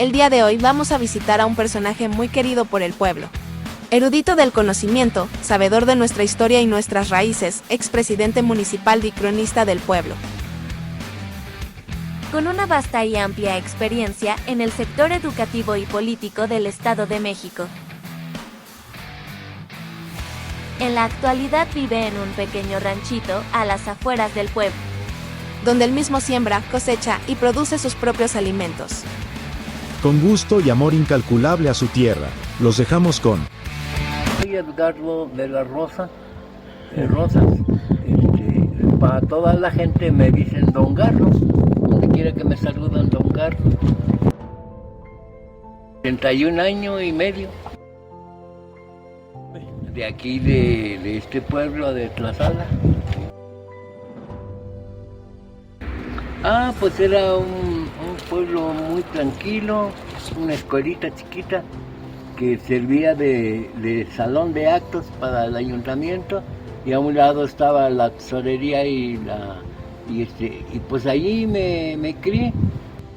El día de hoy vamos a visitar a un personaje muy querido por el pueblo. Erudito del conocimiento, sabedor de nuestra historia y nuestras raíces, expresidente municipal y cronista del pueblo. Con una vasta y amplia experiencia en el sector educativo y político del Estado de México. En la actualidad vive en un pequeño ranchito a las afueras del pueblo, donde él mismo siembra, cosecha y produce sus propios alimentos. Con gusto y amor incalculable a su tierra, los dejamos con... Soy Edgardo de la Rosa, Rosas. Para toda la gente me dicen Don Garro, donde quiera que me saludan Don Garro. 31 años y medio. De aquí, de este pueblo de Tlaxcala. Pues era un pueblo muy tranquilo, una escuelita chiquita que servía de salón de actos para el ayuntamiento, y a un lado estaba la tesorería y pues allí me crié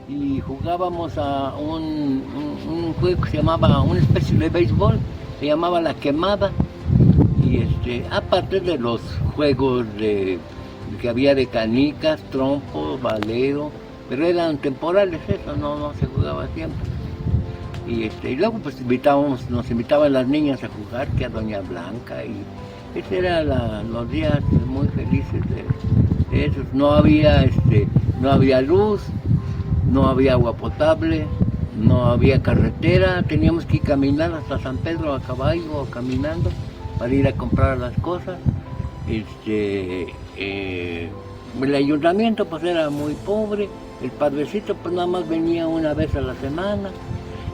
y jugábamos a un juego que se llamaba, una especie de béisbol, se llamaba La Quemada, y aparte de los juegos que había de canicas, trompo, valero, pero eran temporales, eso no se jugaba siempre. Y luego pues nos invitaban las niñas a jugar, que a Doña Blanca, y ese eran los días muy felices de esos. No había luz, no había agua potable, no había carretera, teníamos que ir caminar hasta San Pedro a caballo o caminando para ir a comprar las cosas. El ayuntamiento pues era muy pobre, el padrecito pues nada más venía una vez a la semana,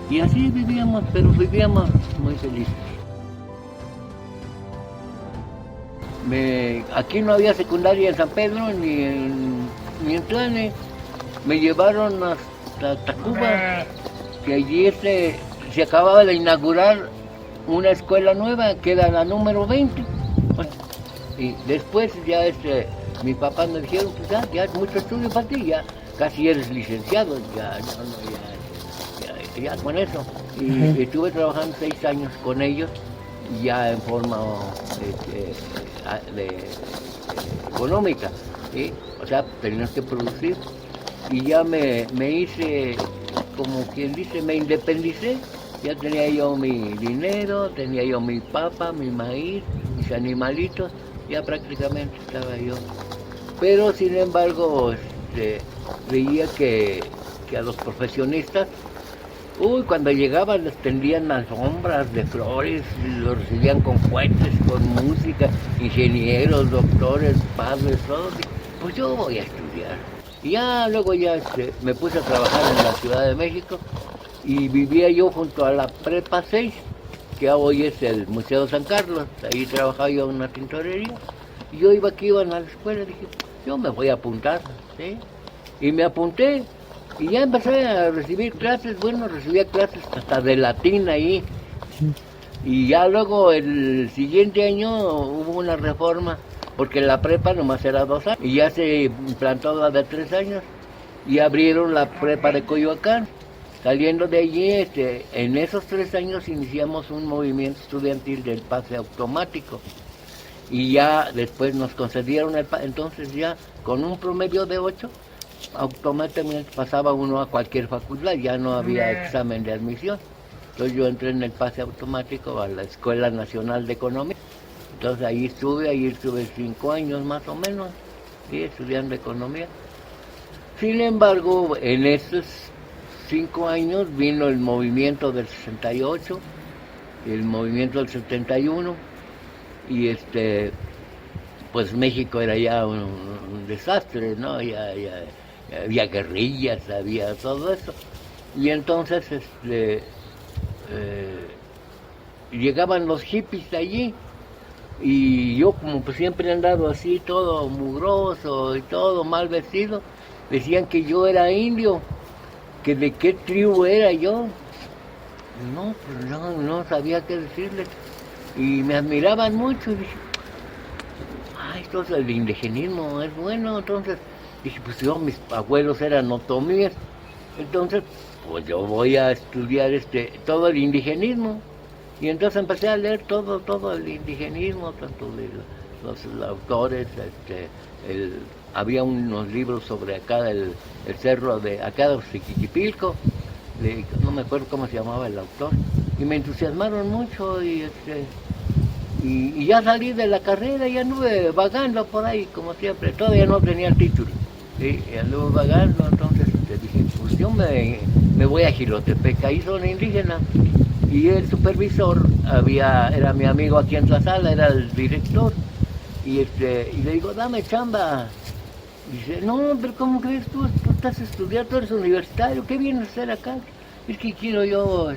y así vivíamos, pero vivíamos muy felices. Aquí no había secundaria en San Pedro ni en Tlane. Me llevaron hasta Tacuba, que allí se acababa de inaugurar una escuela nueva, que era la número 20. Y después ya mi papá me dijeron, pues ya mucho estudio para ti, ya casi eres licenciado, ya con eso. Y estuve trabajando 6 años con ellos, ya en forma económica, ¿sí? O sea, tenías que producir. Y ya me hice, como quien dice, me independicé. Ya tenía yo mi dinero, tenía yo mi papa, mi maíz, mis animalitos, ya prácticamente estaba yo. Pero sin embargo, veía que a los profesionistas, cuando llegaban les tendían alfombras de flores, los recibían con cohetes, con música, ingenieros, doctores, padres, todos. Pues yo voy a estudiar. Y ya luego me puse a trabajar en la Ciudad de México, y vivía yo junto a la Prepa 6, que hoy es el Museo San Carlos. Ahí trabajaba yo en una tintorería. Y yo iba a la escuela, dije, yo me voy a apuntar, ¿sí? Y me apunté, y ya empecé a recibir clases. Bueno, recibía clases hasta de latín ahí. Y ya luego el siguiente año hubo una reforma, porque la prepa nomás era 2 años, y ya se implantó la de 3 años, y abrieron la prepa de Coyoacán. Saliendo de allí, en esos 3 años iniciamos un movimiento estudiantil del pase automático, y ya después nos concedieron entonces ya con un promedio de 8, automáticamente pasaba uno a cualquier facultad, ya no había examen de admisión. Entonces yo entré en el pase automático a la Escuela Nacional de Economía. Entonces ahí estuve 5 años más o menos, ¿sí? Estudiando economía. Sin embargo, en esos 5 años vino el movimiento del 68, el movimiento del 71, y pues México era ya un desastre, ¿no? Ya había guerrillas, había todo eso. Y entonces llegaban los hippies de allí, y yo, como pues siempre he andado así, todo mugroso y todo mal vestido, decían que yo era indio, que de qué tribu era yo. No, pues no sabía qué decirles. Y me admiraban mucho, y dije, entonces el indigenismo es bueno. Entonces dije, pues mis abuelos eran otomíes, entonces pues yo voy a estudiar todo el indigenismo. Y entonces empecé a leer todo el indigenismo, tanto de los autores, había unos libros sobre acá el cerro de acá de Xiquilipilco, no me acuerdo cómo se llamaba el autor, y me entusiasmaron mucho y ya salí de la carrera y anduve vagando por ahí, como siempre, todavía no tenía el título, ¿sí? Y anduve vagando, entonces dije, pues yo me voy a Jilotepec, ahí son indígenas, y el supervisor era mi amigo aquí en Tlaxcala, era el director, y le digo, dame chamba. Dice, no, pero ¿cómo crees tú? Tú estás estudiando, tú eres universitario, ¿qué vienes a hacer acá? Es que quiero yo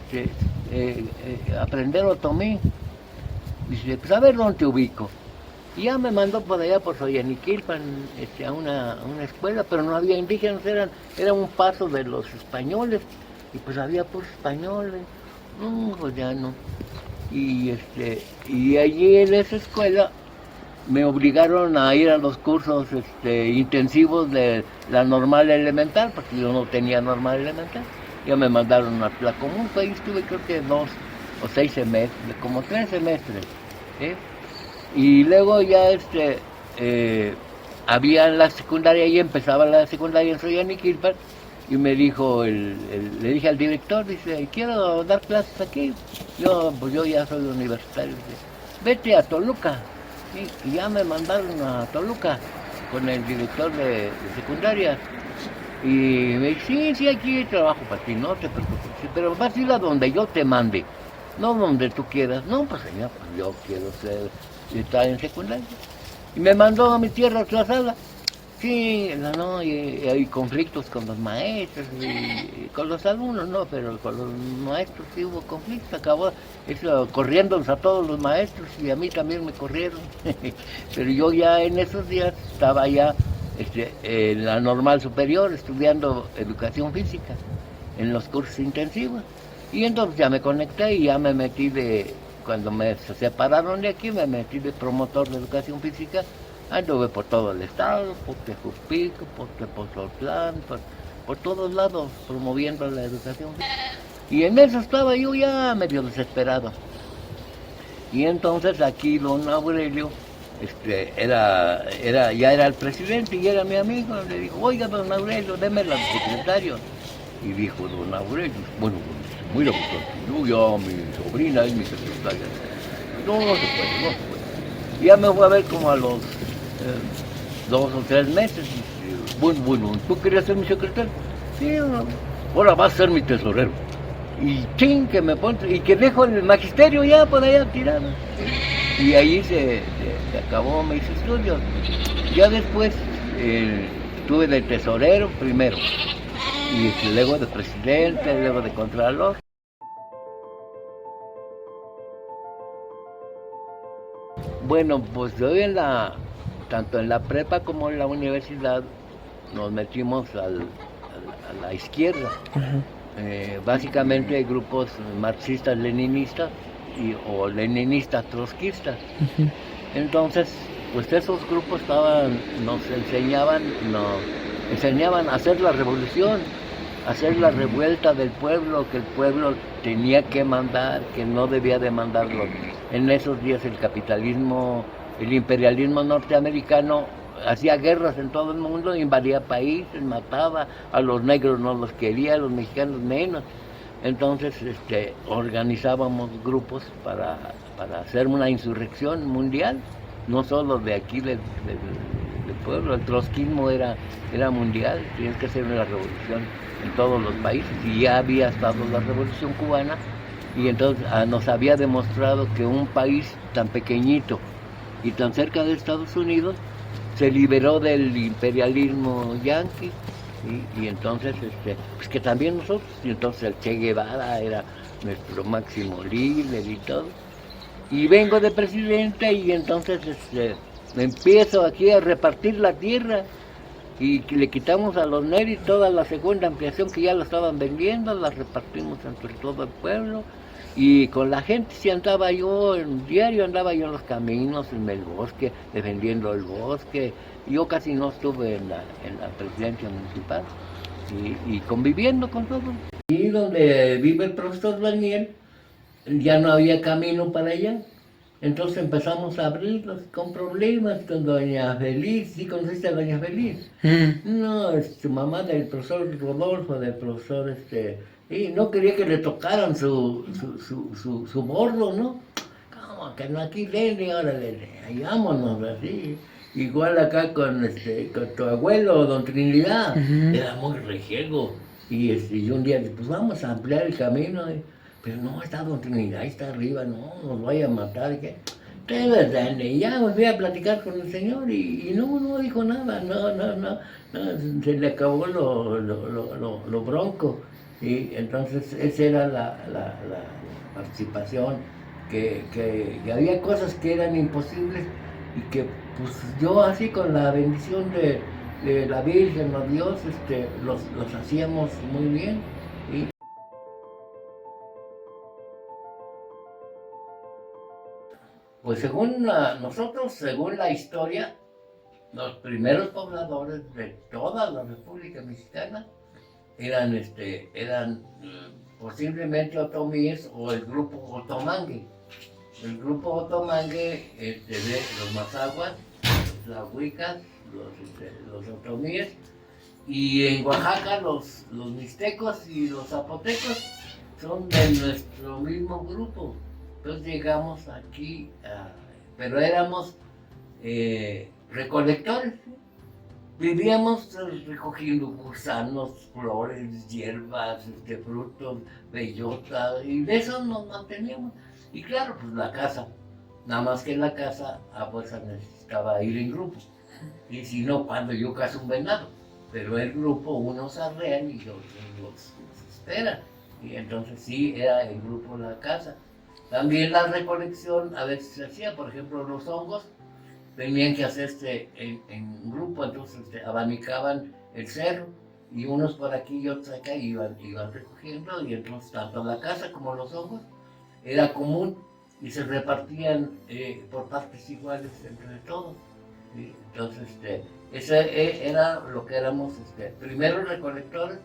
aprender otomí. Dice, pues a ver dónde te ubico. Y ya me mandó por allá, por Soyaniquilpan, a una escuela, pero no había indígenas, era un paso de los españoles, y pues había puros españoles. Pues ya no. Y allí en esa escuela me obligaron a ir a los cursos intensivos de la normal elemental, porque yo no tenía normal elemental. Ya me mandaron a Tlacomulco, ahí estuve creo que 2 o 6 semestres, como 3 semestres. Y luego ya había en la secundaria, y empezaba la secundaria en Soyaniquilpan, y me dijo, le dije al director, dice, quiero dar clases aquí. Pues yo ya soy universitario, dice, vete a Toluca. ¿Sí? Y ya me mandaron a Toluca con el director de secundaria. Y me dice, sí, aquí hay trabajo para ti, no te preocupes, sí, pero vas a ir a donde yo te mande, no donde tú quieras. No, pues señor, pues yo quiero estar en secundaria. Y me mandó a mi tierra, a Tlaxcala. Sí, no, y hay conflictos con los maestros, y con los alumnos no, pero con los maestros sí hubo conflictos, acabó corriéndonos a todos los maestros, y a mí también me corrieron. Pero yo ya en esos días estaba ya en la normal superior estudiando educación física, en los cursos intensivos, y entonces ya me conecté y ya me metí cuando me separaron de aquí, me metí de promotor de educación física. Anduve por todo el estado, por Tejupico, por Tepozotlán, por todos lados, promoviendo la educación. Y en eso estaba yo ya medio desesperado. Y entonces aquí don Aurelio, ya era el presidente y era mi amigo. Le dijo, oiga don Aurelio, déme la secretario. Y dijo don Aurelio, bueno, muy la yo ya mi sobrina es mi secretaria. No se puede. Y ya me fue a ver como a los 2 o 3 meses. Bueno, ¿tú querías ser mi secretario? Sí, ahora vas a ser mi tesorero. Y ching, que me pone, y que dejo el magisterio ya por allá tirado. Y ahí se acabó mis estudios. Ya después estuve de tesorero primero, y luego de presidente, luego de contralor. Bueno, pues yo tanto en la prepa como en la universidad nos metimos a la izquierda. Básicamente hay grupos marxistas-leninistas o leninistas trotskistas. Entonces, pues esos grupos nos enseñaban a hacer la revolución, a hacer la revuelta del pueblo, que el pueblo tenía que mandar, que no debía de mandarlo. En esos días el capitalismo, el imperialismo norteamericano hacía guerras en todo el mundo, invadía países, mataba, a los negros no los quería, a los mexicanos menos. Entonces organizábamos grupos para hacer una insurrección mundial, no solo de aquí del pueblo. El trotskismo era mundial, tienes que hacer una revolución en todos los países, y ya había estado la revolución cubana, y entonces nos había demostrado que un país tan pequeñito y tan cerca de Estados Unidos se liberó del imperialismo yanqui, y entonces pues que también nosotros, y entonces el Che Guevara era nuestro máximo líder y todo. Y vengo de presidente, y entonces empiezo aquí a repartir la tierra, y le quitamos a los Neri toda la segunda ampliación que ya la estaban vendiendo, la repartimos entre todo el pueblo. Y con la gente sí andaba yo, en diario andaba yo en los caminos, en el bosque, defendiendo el bosque. Yo casi no estuve en la presidencia municipal, y conviviendo con todos. Y donde vive el profesor Daniel, ya no había camino para allá. Entonces empezamos a abrirlos con problemas con doña Feliz. ¿Sí conociste a doña Feliz? No, es su mamá del profesor Rodolfo, del profesor y no quería que le tocaran su bordo, ¿no? ¿Cómo que no? Aquí denle, órale, ahí vámonos, así. Igual acá con tu abuelo, don Trinidad, era muy rejego. Y un día, pues vamos a ampliar el camino. Pero no, está don Trinidad, ahí está arriba, no, nos vaya a matar. ¿Qué? ¿Qué verdad? Y ya volví a platicar con el señor y no dijo nada, no, se le acabó lo bronco. Y entonces esa era la participación, que había cosas que eran imposibles y que pues yo así con la bendición de la Virgen o Dios los hacíamos muy bien. Pues según nosotros, según la historia, los primeros pobladores de toda la República Mexicana eran posiblemente otomíes o el grupo otomangue. El grupo otomangue de los mazahuas, los huicas, los otomíes, y en Oaxaca los mixtecos y los zapotecos son de nuestro mismo grupo. Entonces llegamos aquí, pero éramos recolectores, ¿sí? Vivíamos recogiendo gusanos, flores, hierbas, frutos, bellota, y de eso nos manteníamos. Y claro, pues la caza, nada más que en la caza a fuerza necesitaba ir en grupo. Y si no, cuando yo cazo un venado, pero el grupo unos arrean y los esperan. Y entonces sí, era el grupo la caza. También la recolección a veces se hacía, por ejemplo, los hongos tenían que hacerse en grupo, entonces abanicaban el cerro y unos por aquí y otros acá iban recogiendo, y entonces tanto la caza como los hongos era común y se repartían por partes iguales entre todos. ¿Sí? Entonces ese era lo que éramos, primero recolectores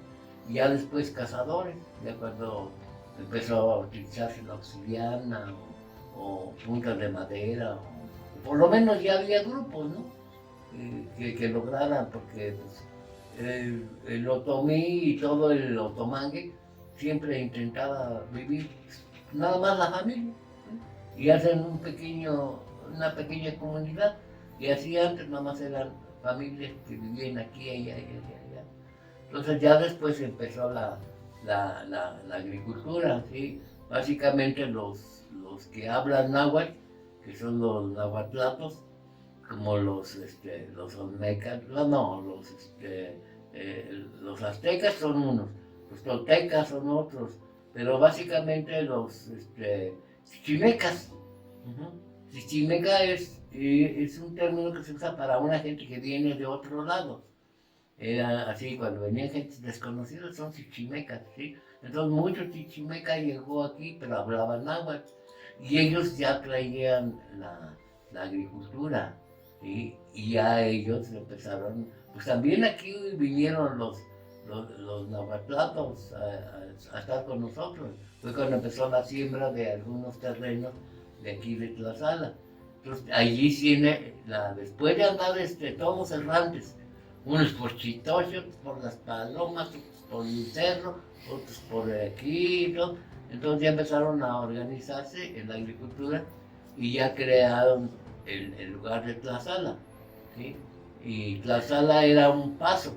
y ya después cazadores, ya cuando empezó a utilizarse la obsidiana o puntas de madera, o por lo menos ya había grupos, ¿no? Que lograran, porque pues, el otomí y todo el otomangue siempre intentaba vivir nada más la familia, ¿sí? Y hacen una pequeña comunidad, y así antes nada más eran familias que vivían aquí, allá. Entonces ya después empezó la agricultura, ¿sí? Básicamente los que hablan náhuatl, que son los nahuatlatos, como los olmecas, los aztecas son unos, los toltecas son otros, pero básicamente los chichimecas. Chichimeca es un término que se usa para una gente que viene de otro lado. Era así, cuando venían gente desconocida son chichimecas, ¿sí? Entonces mucho chichimeca llegó aquí, pero hablaban náhuatl, y ellos ya traían la agricultura, ¿sí? Y ya ellos empezaron, pues también aquí vinieron los nahuatlatos a estar con nosotros. Fue cuando empezó la siembra de algunos terrenos de aquí de Tlaxcala. Entonces allí tiene, después de andar todos errantes, unos por Chitocho, otros por las Palomas, otros por el cerro, otros por aquí, ¿no? Entonces ya empezaron a organizarse en la agricultura y ya crearon el lugar de Tlaxcala, ¿sí? Y Tlaxcala era un paso,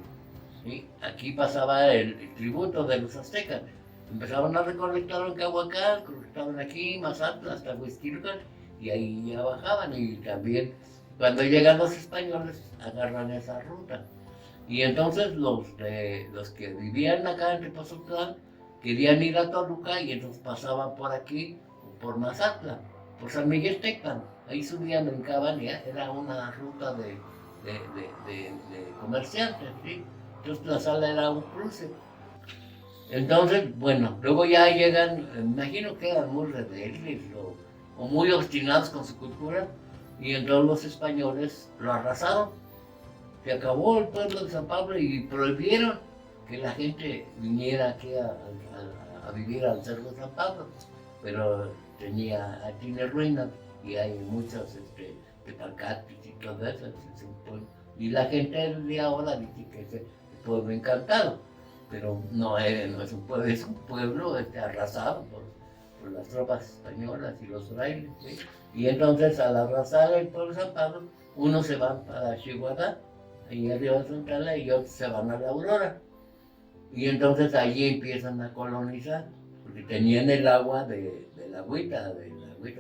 ¿sí? Aquí pasaba el tributo de los aztecas. Empezaron a recolectar en Cahuacán, recolectaban aquí, Mazatla, hasta Huixquilucan, y ahí ya bajaban, y también cuando llegan los españoles agarran esa ruta. Y entonces los que vivían acá en Tepozotlán querían ir a Toluca, y entonces pasaban por aquí, por Mazatla, por San Miguel Tecpan. Ahí subían, brincaban, y era una ruta de comerciantes, ¿sí? Entonces Tlaxcala era un cruce. Entonces, bueno, luego ya llegan, me imagino que eran muy rebeldes o muy obstinados con su cultura, y entonces los españoles lo arrasaron. Se acabó el pueblo de San Pablo y prohibieron que la gente viniera aquí a vivir al Cerro San Pablo, pero tiene ruinas y hay muchos tepacates y todo eso, es un pueblo. Y la gente de ahora dice que es el pueblo encantado, pero no es un pueblo, es un pueblo arrasado por las tropas españolas y los frailes, ¿sí? Y entonces al arrasar el pueblo de San Pablo, unos se van para Chihuahua, ahí arriba de Santana, y otros se van a la Aurora. Y entonces allí empiezan a colonizar, porque tenían el agua de la agüita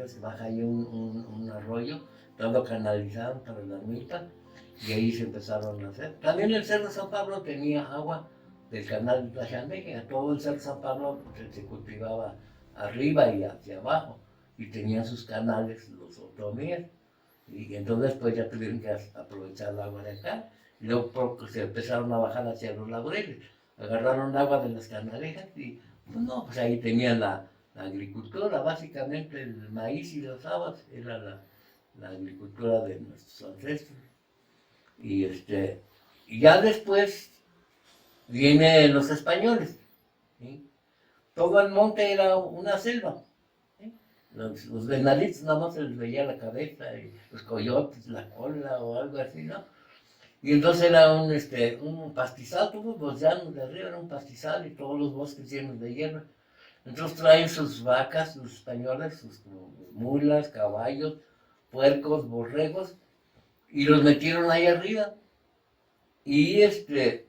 se baja ahí un arroyo, todo canalizado para la agüita, y ahí se empezaron a hacer. También el Cerro San Pablo tenía agua del canal de Tlaxandejia, a todo el Cerro San Pablo se cultivaba arriba y hacia abajo, y tenían sus canales los otomíes, y entonces pues ya tuvieron que aprovechar el agua de acá, y luego se empezaron a bajar hacia los laureles, agarraron agua de las canalejas y pues ahí tenían la agricultura, básicamente el maíz y las habas, era la agricultura de nuestros ancestros. Y ya después vienen los españoles, ¿sí? Todo el monte era una selva, ¿sí? Los venaditos nada más se les veía la cabeza, y los coyotes, la cola o algo así, ¿no? Y entonces era un pastizal, todos los llanos de arriba era un pastizal y todos los bosques llenos de hierba. Entonces traen sus vacas, sus españoles, sus mulas, caballos, puercos, borregos, y los metieron ahí arriba. Y se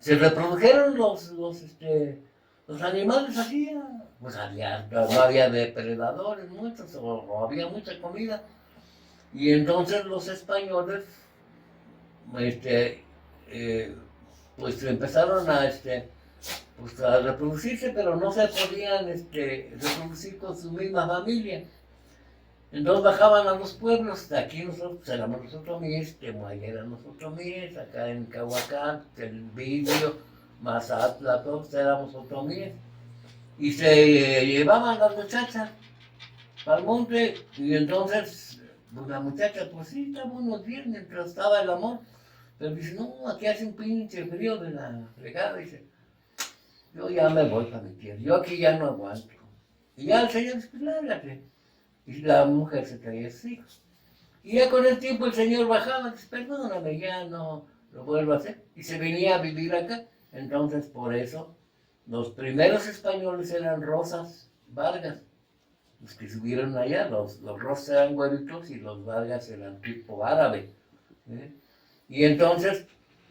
reprodujeron los animales así, pues no había depredadores muchos, o había mucha comida. Y entonces los españoles, pues empezaron pues a reproducirse, pero no se podían reproducir con su misma familia. Entonces bajaban a los pueblos, aquí nosotros éramos los otomíes, Temuaya eran los otomíes, acá en Cahuacán, El Vidrio, Mazatla, todos éramos otomíes. Y se llevaban las muchachas al monte, y entonces pues la muchacha, pues sí, estábamos bien mientras estaba el amor, pero dice, no, aquí hace un pinche frío de la fregada, dice, yo ya me voy para mi tierra, yo aquí ya no aguanto. Y ya el señor dice, pues lárgate. Y la mujer se traía a sus hijos. Y ya con el tiempo el señor bajaba, dice, perdóname, ya no lo vuelvo a hacer. Y se venía a vivir acá. Entonces, por eso, los primeros españoles eran Rosas Vargas. Los que subieron allá, los Rosas eran güeritos y los Vargas eran tipo árabe. ¿Eh? Y entonces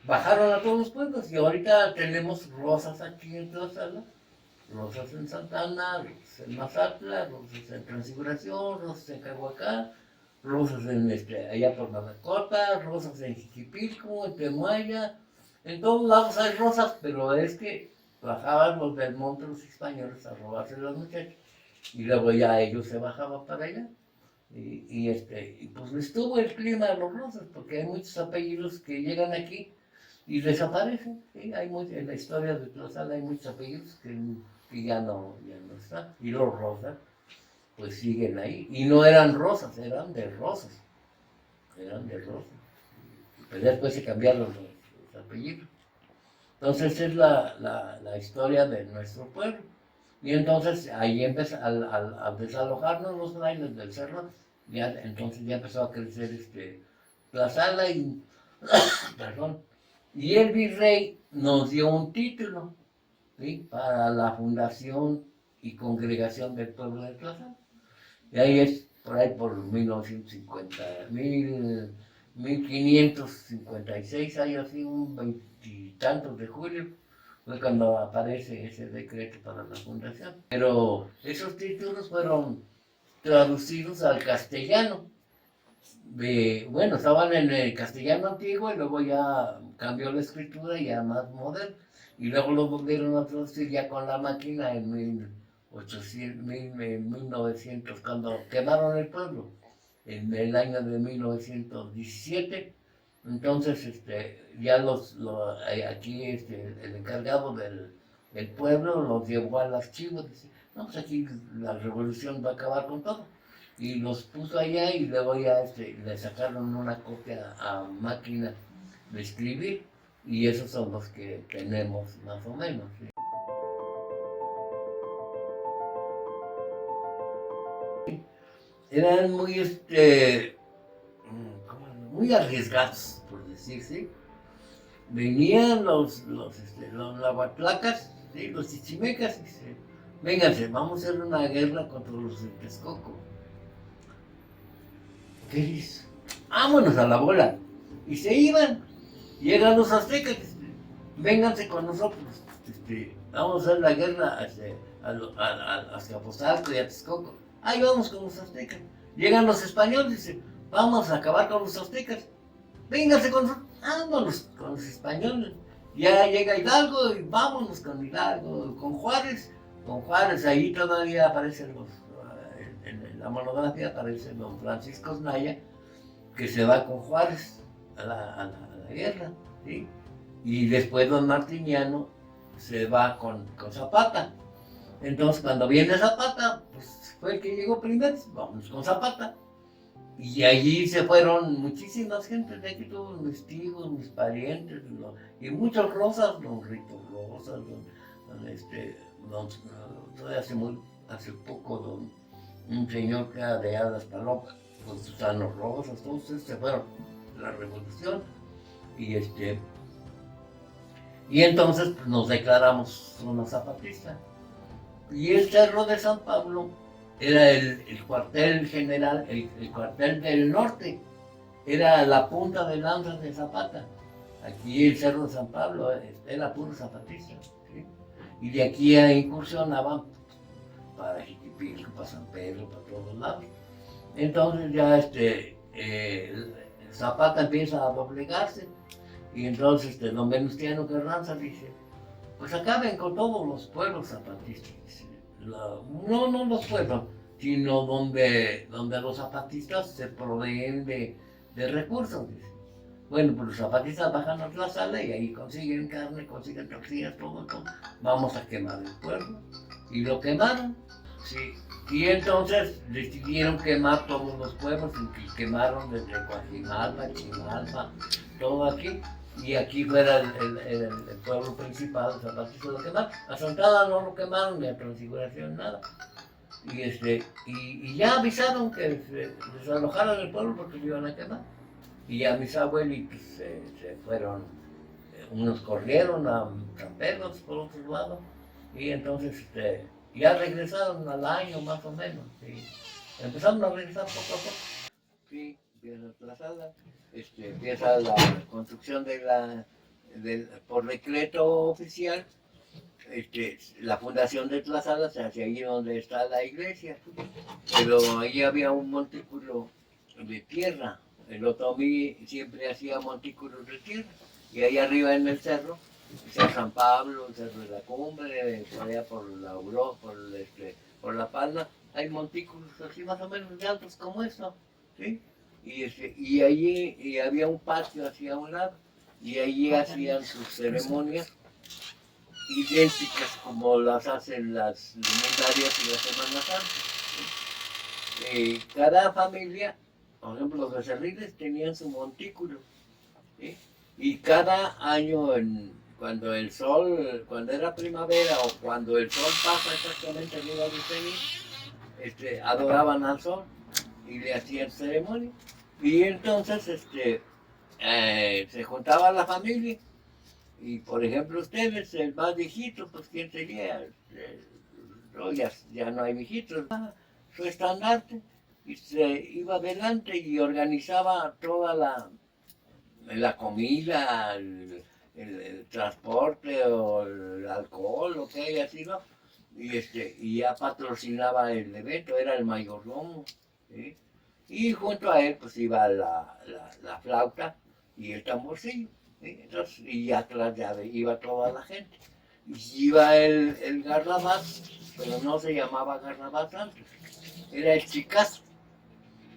bajaron a todos los pueblos y ahorita tenemos Rosas aquí en Tlaxcala, Rosas en Santana, Rosas en Mazatla, Rosas en Transfiguración, Rosas en Cahuacán, Rosas allá por Manacota, Rosas en Jiquipilco, en Temuaya, en todos lados hay rosas, pero es que bajaban los del monte los españoles a robarse las muchachas y luego ya ellos se bajaban para allá. Y pues estuvo el clima de los Rosas, porque hay muchos apellidos que llegan aquí y desaparecen. ¿Sí? En la historia de Tlaxcala hay muchos apellidos que ya no están. Y los Rosas, pues siguen ahí. Y no eran Rosas, eran de Rosas. Eran de Rosas. Pero después se cambiaron los apellidos. Entonces es la historia de nuestro pueblo. Y entonces ahí al desalojarnos los frailes del cerro, entonces ya empezó a crecer Tlaxcala y, perdón, y el virrey nos dio un título, ¿sí? Para la fundación y congregación del pueblo de Tlaxcala. Y ahí es por ahí por 1556, hay así un veintitantos de julio, fue cuando aparece ese decreto para la fundación. Pero esos títulos fueron traducidos al castellano. Bueno, estaban en el castellano antiguo y luego ya cambió la escritura ya más moderna. Y luego lo volvieron a traducir ya con la máquina en 1900, cuando quemaron el pueblo, en el año de 1917. Entonces, ya aquí el encargado del pueblo los llevó al archivo, dice, no, pues aquí la revolución va a acabar con todo. Y los puso allá y luego ya le sacaron una copia a máquina de escribir Y esos son los que tenemos más o menos. ¿Sí? Eran muy, muy arriesgados, por decir, ¿sí? Venían los lavatlacas, ¿sí? Los chichimecas, y vénganse, vamos a hacer una guerra contra los de Texcoco. ¿Qué dices? Vámonos a la bola. Y se iban. Llegan los aztecas, vénganse con nosotros. Vamos a hacer la guerra hacia Azcapotzalco y a Texcoco. Ahí vamos con los aztecas. Llegan los españoles y dicen, vamos a acabar con los aztecas. Vénganse con nosotros. Vámonos con los españoles. Ya llega Hidalgo y vámonos con Hidalgo, con Juárez. Con Juárez, ahí todavía aparecen en la monografía aparece don Francisco Naya, que se va con Juárez a la guerra, ¿sí? Y después don Martiniano se va con Zapata. Entonces cuando viene Zapata, pues fue el que llegó primero, vamos con Zapata. Y allí se fueron muchísimas gentes, de aquí todos mis tíos, mis parientes, y muchos Rosas, don Rito Rosas, hace poco un señor que era de Alas Palomas, con Susano Rosas, todos esos se fueron de la revolución. Y entonces pues, nos declaramos zona zapatista. Y el Cerro de San Pablo era el cuartel general, el cuartel del norte, era la punta de lanza de Zapata. Aquí el Cerro de San Pablo era puro zapatista, ¿sí? Y de aquí incursionaban para Jiquipilco, para San Pedro, para todos lados. Entonces ya Zapata empieza a doblegarse y entonces don Venustiano Carranza dice, pues acaben con todos los pueblos zapatistas. No los pueblos, sino donde los zapatistas se proveen de recursos. Dice. Bueno, pues los zapatistas bajan a Tlaxcala y ahí consiguen carne, consiguen tortillas, todo. Vamos a quemar el pueblo. Y lo quemaron, sí. Y entonces decidieron quemar todos los pueblos, y quemaron desde Coajimalpa, Chimalpa, todo aquí. Y aquí fuera el pueblo principal, Zapatista lo quemaron. A Santa no lo quemaron, ni a Transfiguración, nada. Y ya avisaron que se desalojaran el pueblo porque se iban a quemar. Y ya mis abuelitos se fueron, unos corrieron a San Pedro, por otro lado, y entonces ya regresaron al año más o menos. ¿Sí? Empezaron a regresar poco a poco. Sí, empieza Tlaxcala, empieza la construcción por decreto oficial, la fundación de Tlaxcala se hace allí donde está la iglesia, pero ahí había un montículo de tierra. El Otomí siempre hacía montículos de tierra, y ahí arriba en el cerro, el Cerro San Pablo, el Cerro de la Cumbre, por allá por la Aurora, por La Palma, hay montículos así más o menos de altos como esto, ¿sí? Y allí había un patio hacia un lado, y allí hacían sus ceremonias idénticas como las hacen las luminarias y la Semana Santa. ¿Sí? Cada familia, por ejemplo, los becerriles tenían su montículo, ¿sí? Y cada año, cuando era primavera o cuando el sol pasa exactamente arriba del cenit, adoraban al sol y le hacían ceremonia. Y entonces se juntaba la familia y, por ejemplo, ustedes, el más viejito, pues ¿quién sería? Ya no hay viejitos, su estandarte. Y se iba adelante y organizaba toda la comida, el transporte o el alcohol, lo que haya sido, y ya patrocinaba el evento, era el mayordomo, ¿sí? Y junto a él pues iba la flauta y el tamborcillo, ¿sí? Entonces, y atrás ya iba toda la gente. Y iba el Garrabás, pero no se llamaba Garrabás antes, era el Chicazo.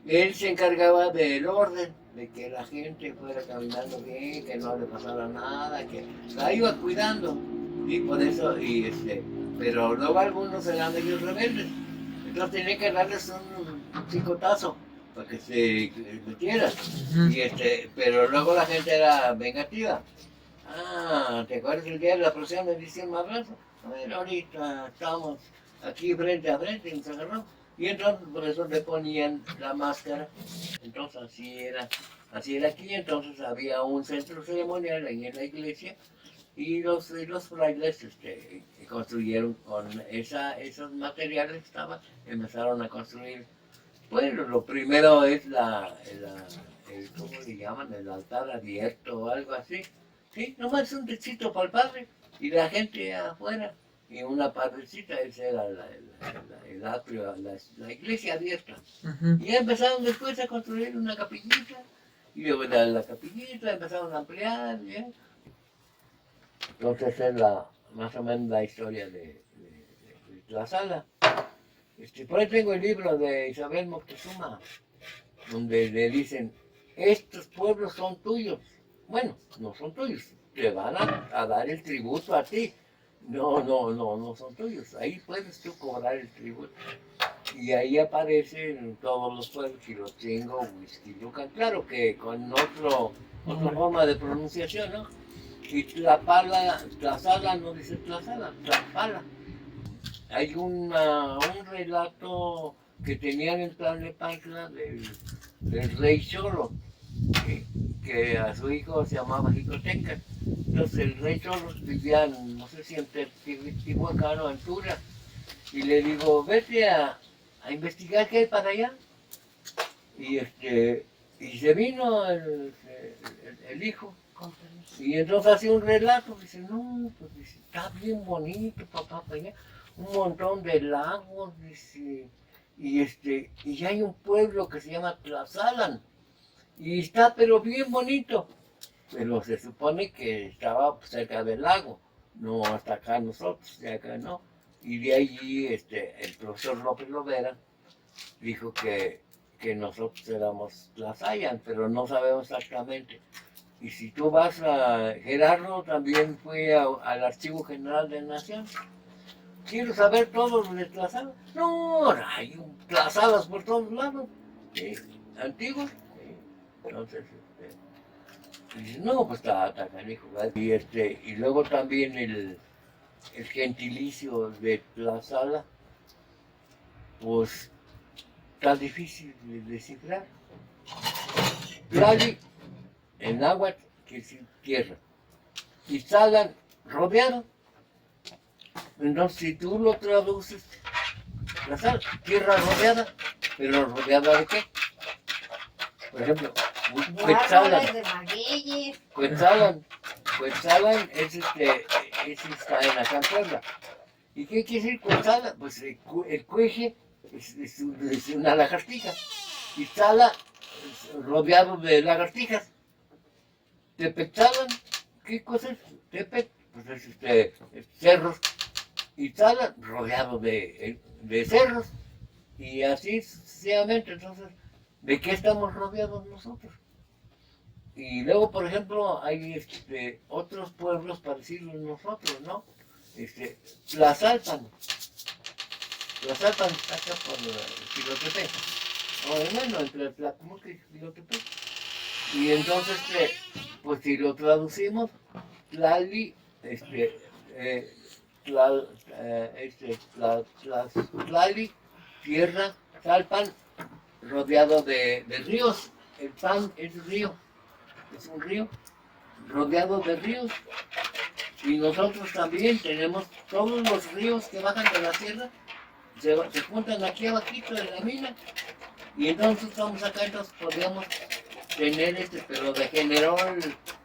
Él se encargaba del orden, de que la gente fuera caminando bien, que no le pasara nada, que la iba cuidando. Y por eso, pero luego algunos eran ellos rebeldes. Entonces tenía que darles un chicotazo para que se metieran. Pero luego la gente era vengativa. ¿te acuerdas el día de la procesión de Cristian Madrazo? A ver, ahorita estamos aquí frente a frente en San Germán. Y entonces por eso le ponían la máscara. Entonces así era aquí. Entonces había un centro ceremonial ahí en la iglesia. Y los frailes construyeron con esos materiales que estaban, empezaron a construir. Bueno, lo primero es ¿cómo le llaman? El altar abierto o algo así. Sí, nomás un techito para el padre y la gente afuera. Y una partecita, ese era el atrio, la iglesia abierta. Y ya empezaron después a construir una capillita. Y luego de la capillita empezaron a ampliar. ¿Ya? Entonces es más o menos la historia de Tlaxcala. Por ahí tengo el libro de Isabel Moctezuma, donde le dicen, estos pueblos son tuyos. Bueno, no son tuyos, te van a dar el tributo a ti. No son tuyos. Ahí puedes tú cobrar el tributo. Y ahí aparecen todos los pueblos, Quilotzingo, Huixquilucan, claro que con otra forma de pronunciación, ¿no? Y Tlaxcala no dice Tlaxcala, Tlaxcala. Hay un relato que tenían en Tlalnepantla del rey Xolo, que a su hijo se llamaba Jicotenca. Entonces el rey Xolo vivía, no sé si en Teotihuacán o en Tula, y le digo, vete a investigar qué hay para allá. Y se vino el hijo. Y entonces hacía un relato, dice, no, pues dice, está bien bonito, papá, para allá, un montón de lagos, dice, y hay un pueblo que se llama Tlaxalan, y está pero bien bonito, pero se supone que estaba cerca del lago, no hasta acá nosotros, de acá no, y de allí el profesor López Lovera dijo que nosotros éramos Tlaxayan, pero no sabemos exactamente. Y si tú vas a Gerardo, también fue al Archivo General de la Nación. Quiero saber todo lo de Tlaxcala. No, hay tlaxalas por todos lados, ¿sí? Antiguos. ¿Sí? Entonces, dice, no, pues está canijo. Y luego también el gentilicio de Tlaxcala, pues está difícil de descifrar. Tlali, en náhuatl, que es tierra. Y Tlaxcala, rodeado. Entonces, si tú lo traduces, tierra rodeada, pero ¿rodeada de qué? Por ejemplo, Cuetzalan está en acá en Puebla. ¿Y qué quiere decir Cuetzalan? Pues el cueje es una lagartija. Y Tzala rodeado de lagartijas. Tepetzalan, ¿qué cosa es? Tepet, pues es cerros. Y Tzala rodeado de cerros. Y así sucesivamente. Entonces, ¿de qué estamos rodeados nosotros? Y luego, por ejemplo, hay otros pueblos parecidos a nosotros, ¿no? Tlaxalpan. Tlaxalpan está acá por Xilotepec. O bueno, entre Tlacomulco y Xilotepec. Y entonces, pues si lo traducimos, Tlali, Tlali, tierra, Tlalpan, rodeado de ríos. El pan es río, es un río rodeado de ríos. Y nosotros también tenemos todos los ríos que bajan de la tierra, se juntan aquí abajito en la mina. Y entonces estamos acá, entonces podríamos tener pero degeneró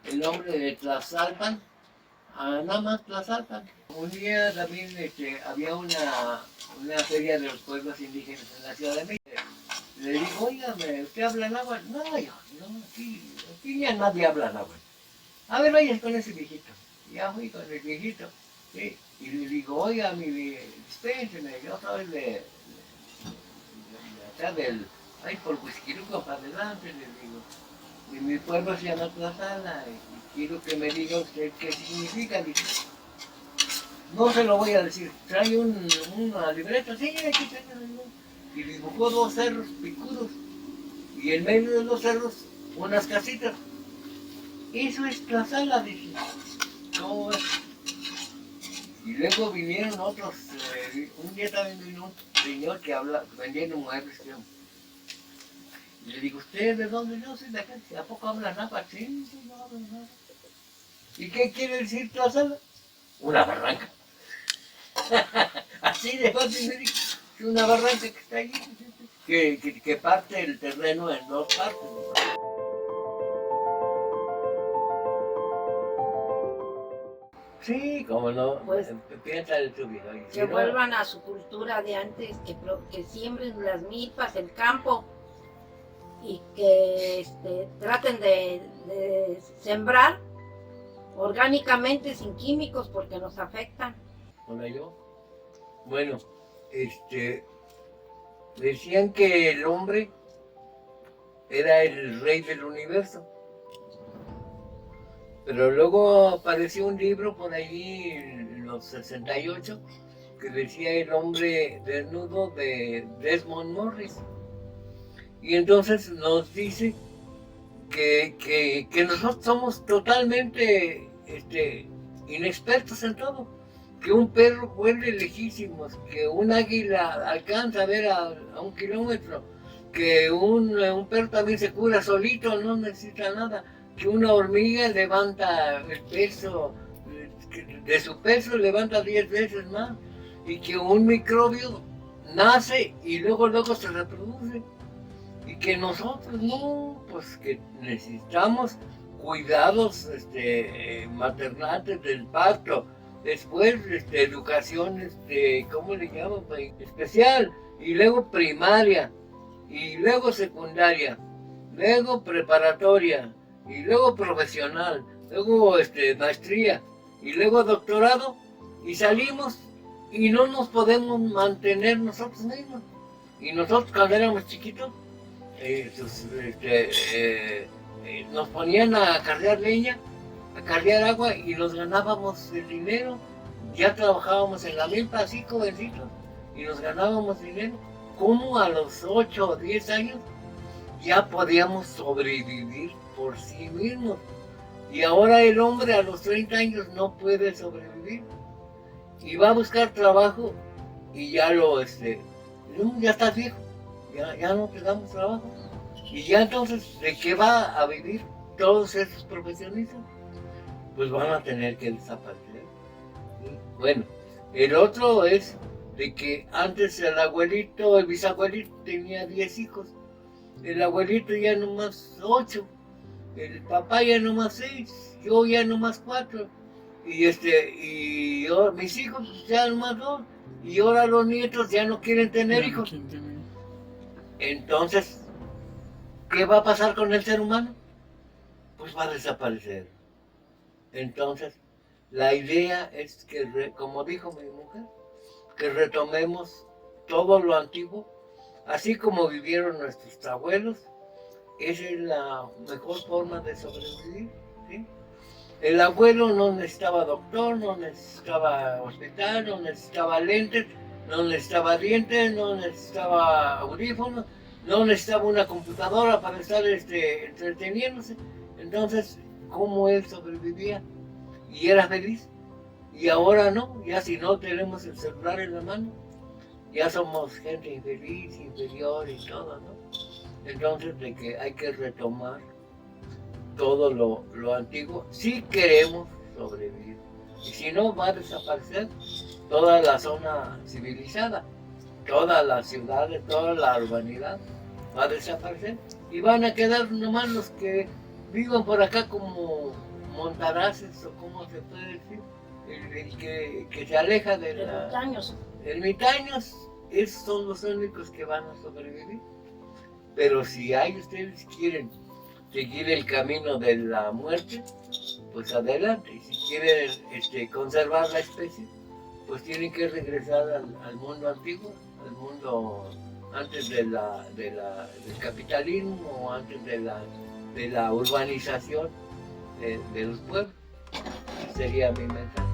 el nombre de Tlaxalpan a nada más Tlaxalpan. Un día también había una feria de los pueblos indígenas en la Ciudad de México. Le digo, oígame, ¿usted habla náhuatl? No, aquí ya nadie habla náhuatl. A ver, vayas con ese viejito. Ya fui con el viejito, ¿sí? Y le digo, oiga, dispénseme, yo soy de acá ahí por Huixquilucan para adelante, le digo. Y mi pueblo se llama Tlaxcala, y quiero que me diga usted qué significa. Dice, no se lo voy a decir, trae una libreta, sí, aquí tengo. Y dibujó 2 cerros picudos, y en medio de los cerros unas casitas. eso es Tlaxcala, dije. ¿Cómo ves? Y luego vinieron otros, un día también vino un señor que vendiendo muebles, creo. Y le digo, ¿usted de dónde? No, soy de acá. ¿A poco habla náhuatl? Sí, no habla nada. ¿Y qué quiere decir Tlaxcala? Una barranca. Así de fácil me dijo, es una barranca que está allí, que parte el terreno en dos partes. Sí, como no, Pues, piensa de tu vida. Que vuelvan a su cultura de antes, que siembren las milpas, el campo, y que traten de sembrar orgánicamente sin químicos porque nos afectan. Hola yo. Bueno, decían que el hombre era el rey del universo. Pero luego apareció un libro por allí en los 68 que decía El hombre desnudo de Desmond Morris. Y entonces nos dice que nosotros somos totalmente inexpertos en todo. Que un perro vuelve lejísimos, que un águila alcanza a ver a 1 kilómetro, que un perro también se cura solito, no necesita nada, que una hormiga levanta el peso, de su peso levanta 10 veces más, y que un microbio nace y luego se reproduce. Y que nosotros no, pues que necesitamos cuidados maternales del parto, después educación, ¿cómo le llaman? Especial, y luego primaria, y luego secundaria, luego preparatoria, y luego profesional, luego maestría, y luego doctorado, y salimos y no nos podemos mantener nosotros mismos. Y nosotros cuando éramos chiquitos, nos ponían a cargar leña, a cargar agua y nos ganábamos el dinero. Ya trabajábamos en la milpa así jovencitos y nos ganábamos dinero. Como a los 8 o 10 años ya podíamos sobrevivir por sí mismos. Y ahora el hombre a los 30 años no puede sobrevivir. Y va a buscar trabajo y ya ya estás viejo, ya no te damos trabajo. Y ya entonces, ¿de qué va a vivir todos esos profesionistas? Pues van a tener que desaparecer. Bueno, el otro es de que antes el bisabuelito tenía 10 hijos, el abuelito ya nomás 8, el papá ya nomás 6, yo ya nomás 4, y mis hijos ya nomás 2, y ahora los nietos ya no quieren tener hijos. Entonces, ¿qué va a pasar con el ser humano? Pues va a desaparecer. Entonces, la idea es que, como dijo mi mujer, que retomemos todo lo antiguo, así como vivieron nuestros abuelos. Esa es la mejor forma de sobrevivir, ¿sí? El abuelo no necesitaba doctor, no necesitaba hospital, no necesitaba lentes, no necesitaba dientes, no necesitaba audífonos, no necesitaba una computadora para estar entreteniéndose. Entonces, ¿cómo él sobrevivía? Y era feliz. Y ahora no, ya si no tenemos el celular en la mano, ya somos gente infeliz, inferior y todo, ¿no? Entonces, de que hay que retomar todo lo antiguo si queremos sobrevivir. Y si no, va a desaparecer toda la zona civilizada, todas las ciudades, toda la urbanidad va a desaparecer y van a quedar nomás los que vivan por acá como montaraces, o como se puede decir, el que se aleja de ermitaños. Ermitaños, esos son los únicos que van a sobrevivir. Pero si ustedes quieren seguir el camino de la muerte, pues adelante. Y si quieren conservar la especie, pues tienen que regresar al mundo antiguo, al mundo antes del capitalismo, antes de la urbanización de los pueblos. Sería mi mensaje.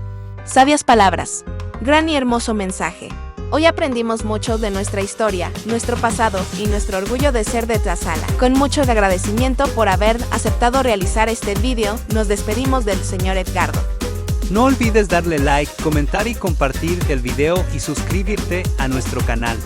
Sabias palabras. Gran y hermoso mensaje. Hoy aprendimos mucho de nuestra historia, nuestro pasado y nuestro orgullo de ser de Tlaxcala. Con mucho agradecimiento por haber aceptado realizar este vídeo, nos despedimos del señor Edgardo. No olvides darle like, comentar y compartir el video y suscribirte a nuestro canal.